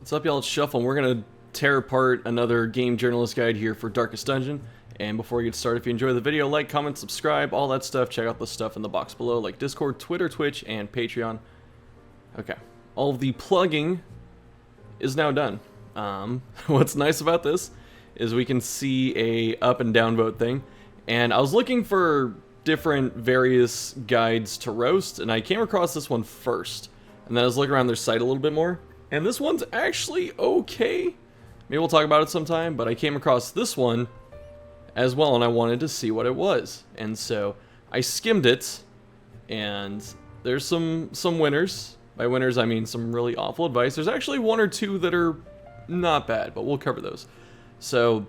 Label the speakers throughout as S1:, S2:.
S1: What's up, y'all? It's Shuffle, and we're gonna tear apart another game journalist guide here for Darkest Dungeon. And before we get started, if you enjoy the video, like, comment, subscribe, all that stuff. Check out the stuff in the box below, like Discord, Twitter, Twitch, and Patreon. Okay, all of the plugging is now done. What's nice about this is we can see a up and down vote thing. And I was looking for different various guides to roast, and I came across this one first. And then I was looking around their site a little bit more. And this one's actually okay. Maybe we'll talk about it sometime, but I came across this one as well, and I wanted to see what it was. And so I skimmed it, and there's some winners. By winners, I mean some really awful advice. There's actually one or two that are not bad, but we'll cover those. So,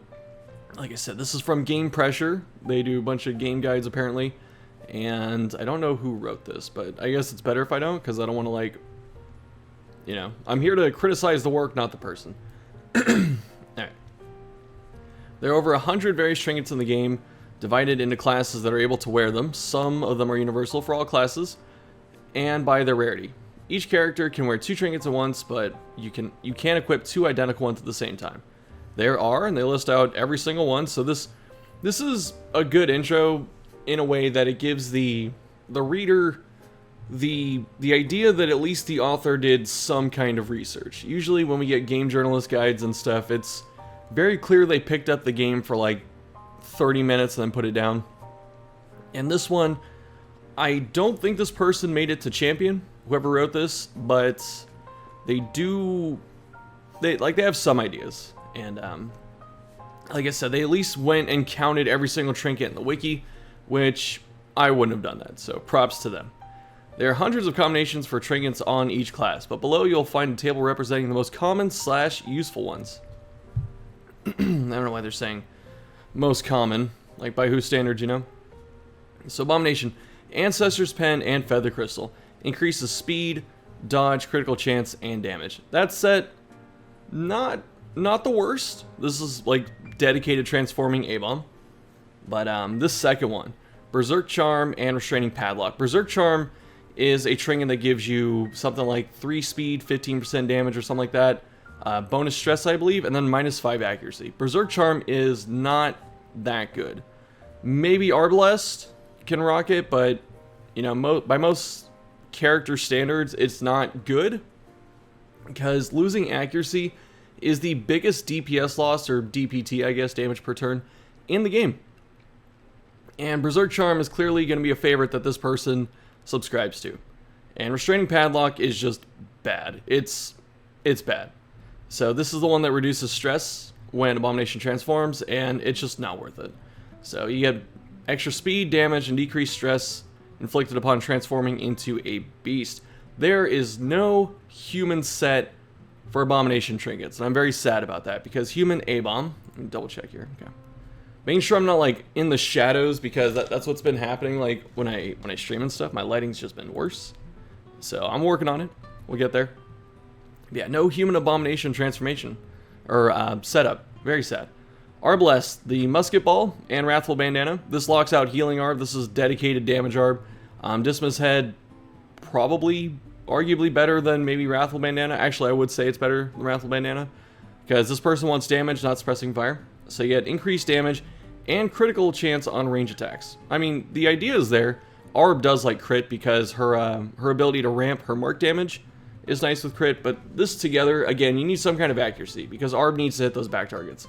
S1: like I said, this is from Game Pressure. They do a bunch of game guides, apparently. And I don't know who wrote this, but I guess it's better if I don't, because I don't want to, like... You know, I'm here to criticize the work, not the person. Alright. There are over 100 various trinkets in the game, divided into classes that are able to wear them. Some of them are universal for all classes, and by their rarity. Each character can wear 2 trinkets at once, but you can't equip 2 identical ones at the same time. There are, and they list out every single one, so this is a good intro in a way that it gives the reader the idea that at least the author did some kind of research. Usually when we get game journalist guides and stuff, it's very clear they picked up the game for like 30 minutes and then put it down. And this one, I don't think this person made it to champion, whoever wrote this, but they have some ideas. And like I said, they at least went and counted every single trinket in the wiki, which I wouldn't have done that, so props to them. There are hundreds of combinations for trinkets on each class, but below you'll find a table representing the most common / useful ones. I don't know why they're saying most common, like by whose standards, you know? So Abomination, Ancestor's Pen and Feather Crystal increases speed, dodge, critical chance, and damage. That set, not the worst. This is like dedicated transforming A-bomb. But this second one, Berserk Charm and Restraining Padlock. Berserk Charm is a trinket that gives you something like 3 speed, 15% damage or something like that. Bonus stress, I believe, and then -5 accuracy. Berserk Charm is not that good. Maybe Arbalest can rock it, but you know, by most character standards, it's not good. Because losing accuracy is the biggest DPS loss, or DPT, I guess, damage per turn, in the game. And Berserk Charm is clearly going to be a favorite that this person subscribes to. And Restraining Padlock is just bad. It's bad. So this is the one that reduces stress when Abomination transforms, and it's just not worth it. So you get extra speed, damage, and decreased stress inflicted upon transforming into a beast. There is no human set for Abomination trinkets, and I'm very sad about that, because human A-bomb, let me double check here, okay. Making sure I'm not like in the shadows, because that's what's been happening. Like when I stream and stuff, my lighting's just been worse. So I'm working on it. We'll get there. Yeah, no human Abomination transformation or setup. Very sad. Arbalest, the Musket Ball and Wrathful Bandana. This locks out Healing Arb. This is dedicated damage Arb. Dismas Head, probably arguably better than maybe Wrathful Bandana. Actually, I would say it's better than Wrathful Bandana, because this person wants damage, not suppressing fire. So you get increased damage and critical chance on range attacks. I mean, the idea is there. Arb does like crit because her ability to ramp her mark damage is nice with crit, but this together, again, you need some kind of accuracy, because Arb needs to hit those back targets.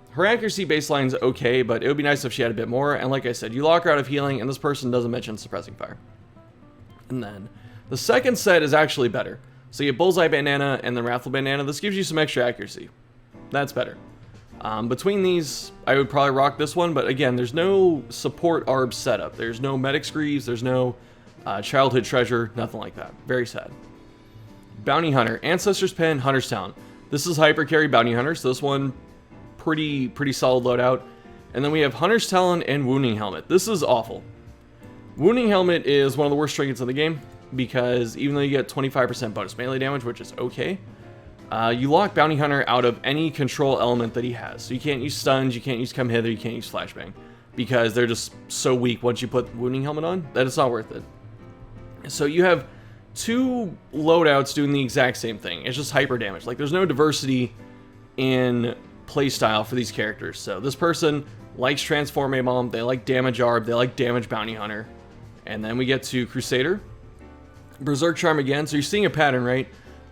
S1: Her accuracy baseline's okay, but it would be nice if she had a bit more, and like I said, you lock her out of healing, and this person doesn't mention suppressing fire. And then, the second set is actually better. So you get Bullseye Bandana and then Wrathful Bandana. This gives you some extra accuracy. That's better. Between these, I would probably rock this one, but again, there's no support Arb setup. There's no Medic Screeves, there's no Childhood Treasure, nothing like that. Very sad. Bounty Hunter, Ancestor's Pen, Hunter's Talon. This is Hyper Carry Bounty Hunter, so this one, pretty solid loadout. And then we have Hunter's Talon and Wounding Helmet. This is awful. Wounding Helmet is one of the worst trinkets in the game, because even though you get 25% bonus melee damage, which is okay, you lock Bounty Hunter out of any control element that he has. So you can't use stuns, you can't use come hither, you can't use flashbang, because they're just so weak once you put Wounding Helmet on that it's not worth it. So you have two loadouts doing the exact same thing. It's just hyper damage. Like, there's no diversity in playstyle for these characters. So this person likes Transform A-Bomb, they like Damage Arb, they like Damage Bounty Hunter. And then we get to Crusader. Berserk Charm again. So you're seeing a pattern, right?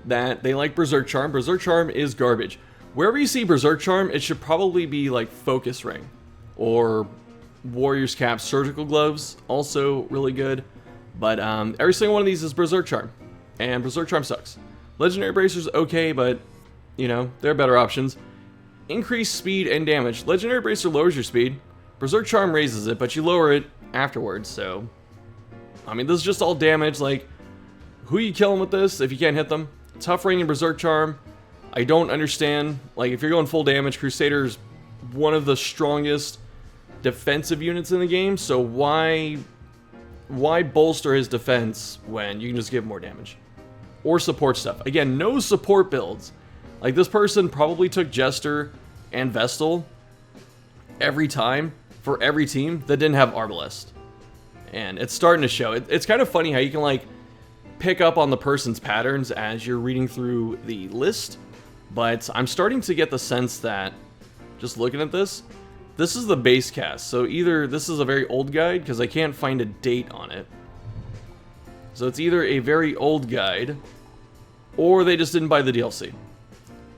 S1: That they like Berserk Charm. Berserk Charm is garbage. Wherever you see Berserk Charm, it should probably be like Focus Ring. Or Warrior's Cap Surgical Gloves, also really good. But every single one of these is Berserk Charm. And Berserk Charm sucks. Legendary Bracer's okay, but, you know, there are better options. Increase speed and damage. Legendary Bracer lowers your speed. Berserk Charm raises it, but you lower it afterwards, so... I mean, this is just all damage. Like, who are you killing with this if you can't hit them? Tough Ring and Berserk Charm, I don't understand. Like, if you're going full damage, Crusader's one of the strongest defensive units in the game, so why bolster his defense when you can just give more damage? Or support stuff. Again, no support builds. Like, this person probably took Jester and Vestal every time for every team that didn't have Arbalest. And it's starting to show. It's kind of funny how you can, like, pick up on the person's patterns as you're reading through the list. But I'm starting to get the sense that, just looking at this is the base cast. So either this is a very old guide, because I can't find a date on it. So it's either a very old guide, or they just didn't buy the DLC.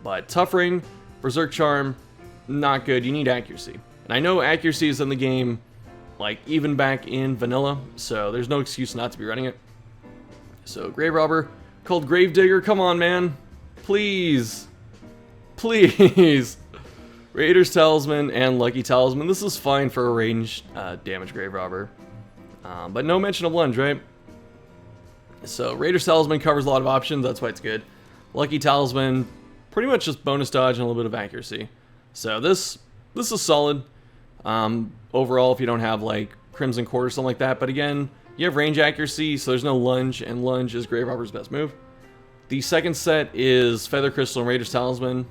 S1: But Tough Ring, Berserk Charm, not good. You need accuracy. And I know accuracy is in the game, like, even back in vanilla, so there's no excuse not to be running it. So Grave Robber, called Gravedigger, come on, man. Please. Please. Raider's Talisman and Lucky Talisman. This is fine for a ranged damage Grave Robber. But no mention of lunge, right? So Raider's Talisman covers a lot of options, that's why it's good. Lucky Talisman, pretty much just bonus dodge and a little bit of accuracy. So this is solid. Overall, if you don't have like Crimson Cord or something like that. But again, you have range accuracy, so there's no lunge, and lunge is Grave Robber's best move. The second set is Feather Crystal and Raider's Talisman.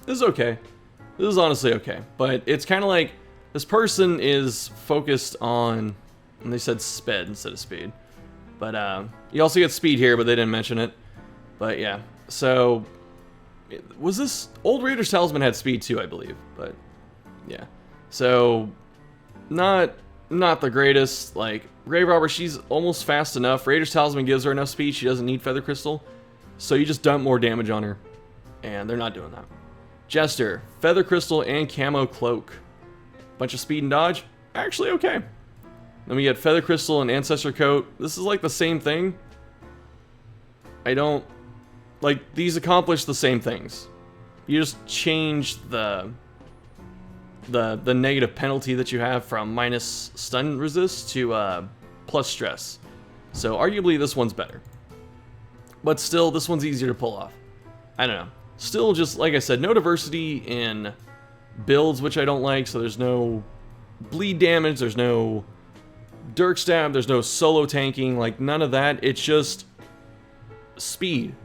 S1: This is okay. This is honestly okay. But it's kind of like, this person is focused on, and they said sped instead of speed. But you also get speed here, but they didn't mention it. But yeah, so was this old Raider's Talisman had speed too, I believe. But yeah, so not the greatest. Like, Grave Robber, she's almost fast enough. Raider's Talisman gives her enough speed. She doesn't need Feather Crystal, so you just dump more damage on her, and they're not doing that. Jester, Feather Crystal and Camo Cloak, bunch of speed and dodge. Actually okay. Then we get Feather Crystal and Ancestor Coat. This is like the same thing. I don't... Like, these accomplish the same things. You just change the negative penalty that you have from minus stun resist to plus stress. So arguably this one's better. But still, this one's easier to pull off. I don't know. Still, just like I said, no diversity in builds, which I don't like. So there's no bleed damage, there's no Dirk Stab, there's no solo tanking, like none of that. It's just speed.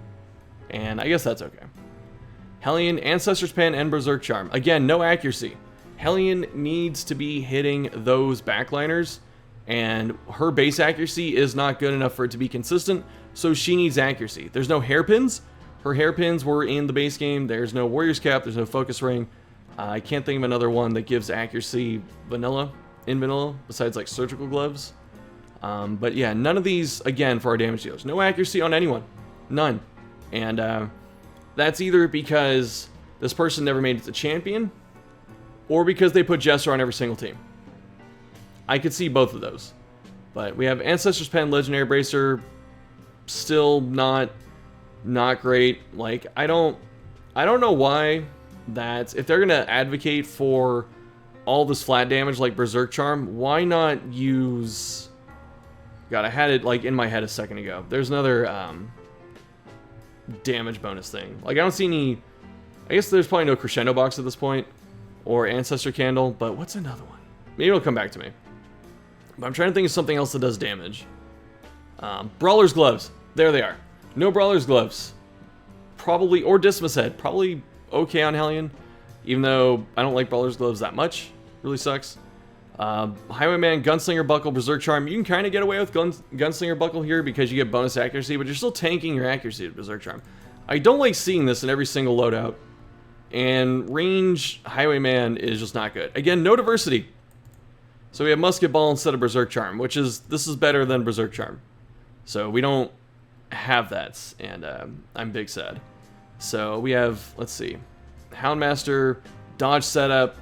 S1: And I guess that's okay. Hellion, Ancestor's Pen, and Berserk Charm. Again, no accuracy. Hellion needs to be hitting those backliners, and her base accuracy is not good enough for it to be consistent, so she needs accuracy. There's no hairpins. Her hairpins were in the base game. There's no Warrior's Cap. There's no Focus Ring. I can't think of another one that gives accuracy in vanilla, besides like Surgical Gloves. But yeah, none of these, again, for our damage dealers. No accuracy on anyone. None. And that's either because this person never made it to champion, or because they put Jester on every single team. I could see both of those. But we have Ancestor's Pen, Legendary Bracer, still not great. Like, I don't know why that, if they're gonna advocate for all this flat damage like Berserk Charm, why not use... God, I had it like in my head a second ago. There's another damage bonus thing. Like, I don't see any... I guess there's probably no Crescendo Box at this point, or Ancestor Candle, but what's another one? Maybe it'll come back to me. But I'm trying to think of something else that does damage. Brawler's Gloves. There they are. No Brawler's Gloves. Probably, or Dismas Head. Probably okay on Hellion, even though I don't like Brawler's Gloves that much. Really sucks. Highwayman, Gunslinger Buckle, Berserk Charm. You can kind of get away with Gunslinger Buckle here because you get bonus accuracy, but you're still tanking your accuracy with Berserk Charm. I don't like seeing this in every single loadout. And range Highwayman is just not good. Again, no diversity. So we have Musket Ball instead of Berserk Charm, which is, this is better than Berserk Charm. So we don't have that, and I'm big sad. So we have, let's see, Houndmaster, Dodge Setup,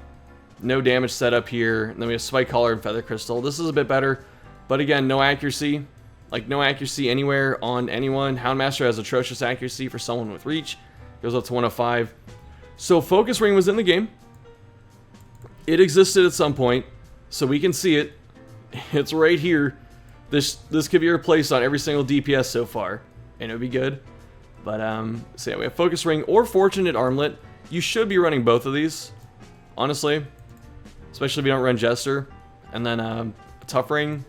S1: no damage setup here, and then we have Spike Collar and Feather Crystal. This is a bit better, but again, no accuracy. Like, no accuracy anywhere on anyone. Houndmaster has atrocious accuracy for someone with reach. Goes up to 105. So Focus Ring was in the game. It existed at some point, so we can see it. It's right here. This could be replaced on every single DPS so far, and it would be good. But, so yeah, we have Focus Ring or Fortunate Armlet. You should be running both of these, honestly. Especially if you don't run Jester. And then Tough Ring.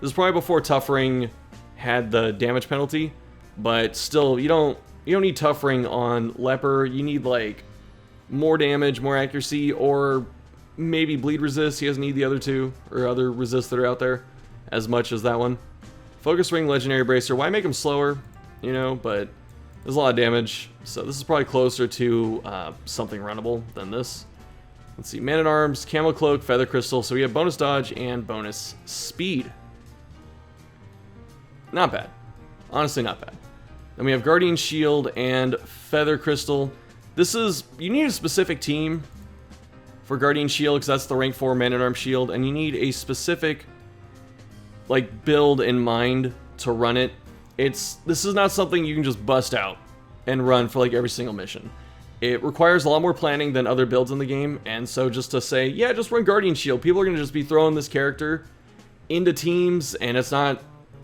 S1: This is probably before Tough Ring had the damage penalty. But still, you don't need Tough Ring on Leper. You need like more damage, more accuracy, or maybe bleed resist. He doesn't need the other two or other resists that are out there as much as that one. Focus Ring, Legendary Bracer. Why make him slower? You know, but there's a lot of damage. So this is probably closer to something runnable than this. Let's see, Man-at-Arms, Camel Cloak, Feather Crystal. So we have bonus dodge and bonus speed. Not bad. Honestly, not bad. Then we have Guardian Shield and Feather Crystal. This is, you need a specific team for Guardian Shield because that's the rank 4 Man-at-Arms shield. And you need a specific, like, build in mind to run it. This is not something you can just bust out and run for, like, every single mission. It requires a lot more planning than other builds in the game, and so just to say, yeah, just run Guardian Shield, people are going to just be throwing this character into teams, and it's not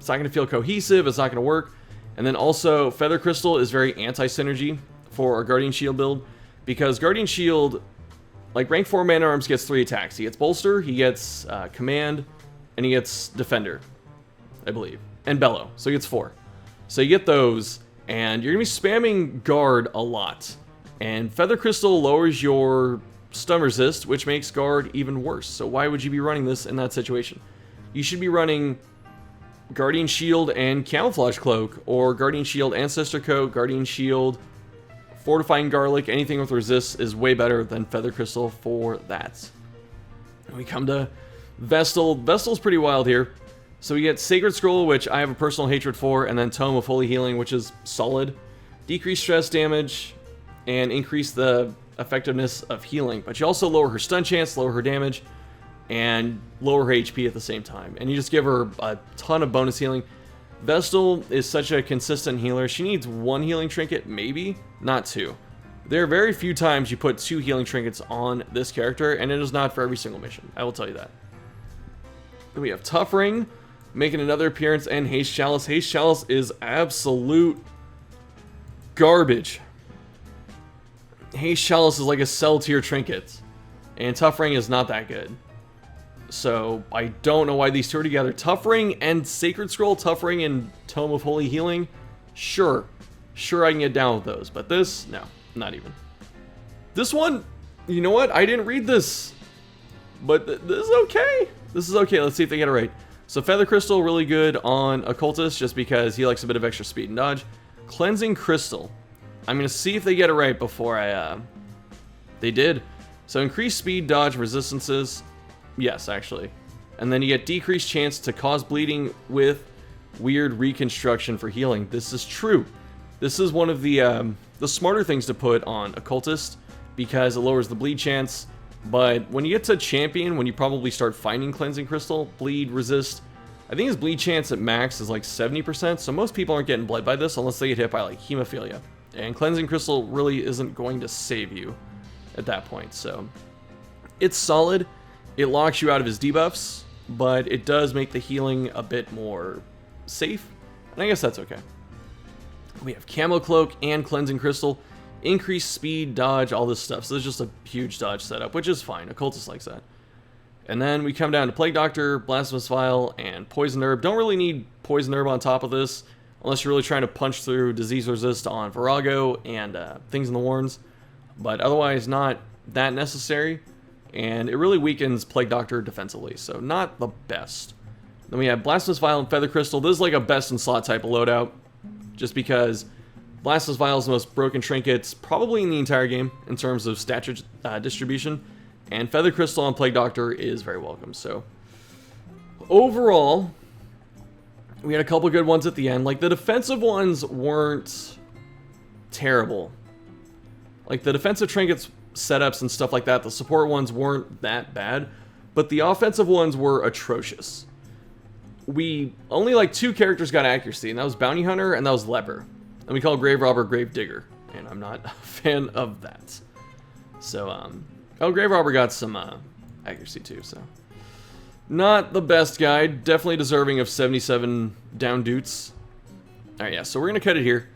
S1: going to feel cohesive, it's not going to work. And then also, Feather Crystal is very anti-synergy for our Guardian Shield build, because Guardian Shield, like rank 4 Man-at-Arms gets 3 attacks. He gets Bolster, he gets Command, and he gets Defender, I believe, and Bellow, so he gets 4. So you get those, and you're going to be spamming Guard a lot. And Feather Crystal lowers your stun resist, which makes Guard even worse. So why would you be running this in that situation? You should be running Guardian Shield and Camouflage Cloak, or Guardian Shield Ancestor Coat, Guardian Shield, Fortifying Garlic. Anything with resist is way better than Feather Crystal for that. And we come to Vestal. Vestal's pretty wild here. So we get Sacred Scroll, which I have a personal hatred for, and then Tome of Holy Healing, which is solid. Decrease stress damage, and increase the effectiveness of healing. But you also lower her stun chance, lower her damage, and lower her HP at the same time. And you just give her a ton of bonus healing. Vestal is such a consistent healer. She needs 1 healing trinket, maybe, not 2. There are very few times you put 2 healing trinkets on this character, and it is not for every single mission. I will tell you that. Then we have Tough Ring, making another appearance, and Haste Chalice. Haste Chalice is absolute garbage. Haste Chalice is like a cell tier trinket, and Tough Ring is not that good. So I don't know why these two are together. Tough Ring and Sacred Scroll, Tough Ring and Tome of Holy Healing, sure I can get down with those, but this, no, not even. This one, you know what? I didn't read this, but this is okay. This is okay. Let's see if they get it right. So Feather Crystal, really good on Occultist, just because he likes a bit of extra speed and dodge. Cleansing Crystal. I'm going to see if they get it right before they did. So increased speed, dodge, resistances. Yes, actually. And then you get decreased chance to cause bleeding with weird reconstruction for healing. This is true. This is one of the smarter things to put on Occultist, because it lowers the bleed chance. But when you get to Champion, when you probably start finding Cleansing Crystal, bleed, resist, I think his bleed chance at max is like 70%, so most people aren't getting bled by this unless they get hit by like Hemophilia. And Cleansing Crystal really isn't going to save you at that point, so it's solid. It locks you out of his debuffs, but it does make the healing a bit more safe, and I guess that's okay. We have Camo Cloak and Cleansing Crystal, increased speed, dodge, all this stuff, so there's just a huge dodge setup, which is fine. Occultist likes that. And then we come down to Plague Doctor, Blasphemous Vial, and Poison Herb. Don't really need Poison Herb on top of this, unless you're really trying to punch through Disease Resist on Virago and Things in the Warrens. But otherwise, not that necessary. and it really weakens Plague Doctor defensively, so not the best. Then we have Blasphemous Vial and Feather Crystal. This is like a best in slot type of loadout, just because Blasphemous Vial is the most broken trinkets probably in the entire game in terms of stat distribution, and Feather Crystal on Plague Doctor is very welcome. So overall, we had a couple good ones at the end. Like, the defensive ones weren't terrible. Like, the defensive trinkets setups and stuff like that, the support ones weren't that bad, but the offensive ones were atrocious. We only like 2 characters got accuracy, and that was Bounty Hunter and that was Leper. And we call Grave Robber Grave Digger, and I'm not a fan of that. So, oh, Grave Robber got some accuracy too, so. Not the best guide, definitely deserving of 77 down dutes. Alright, yeah, so we're going to cut it here.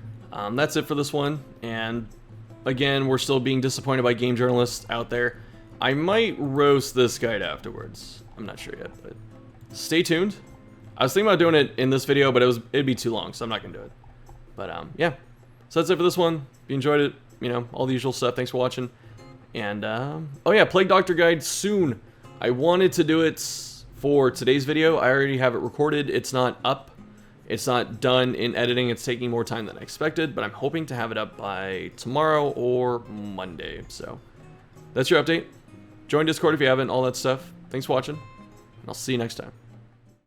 S1: That's it for this one, and again, we're still being disappointed by game journalists out there. I might roast this guide afterwards. I'm not sure yet, but stay tuned. I was thinking about doing it in this video, but it'd be too long, so I'm not going to do it. But, yeah. So that's it for this one. If you enjoyed it, you know, all the usual stuff. Thanks for watching. And, oh yeah, Plague Doctor guide soon. I wanted to do it for today's video. I already have it recorded. It's not up. It's not done in editing. It's taking more time than I expected, but I'm hoping to have it up by tomorrow or Monday. So that's your update. Join Discord if you haven't, all that stuff. Thanks for watching, and I'll see you next time.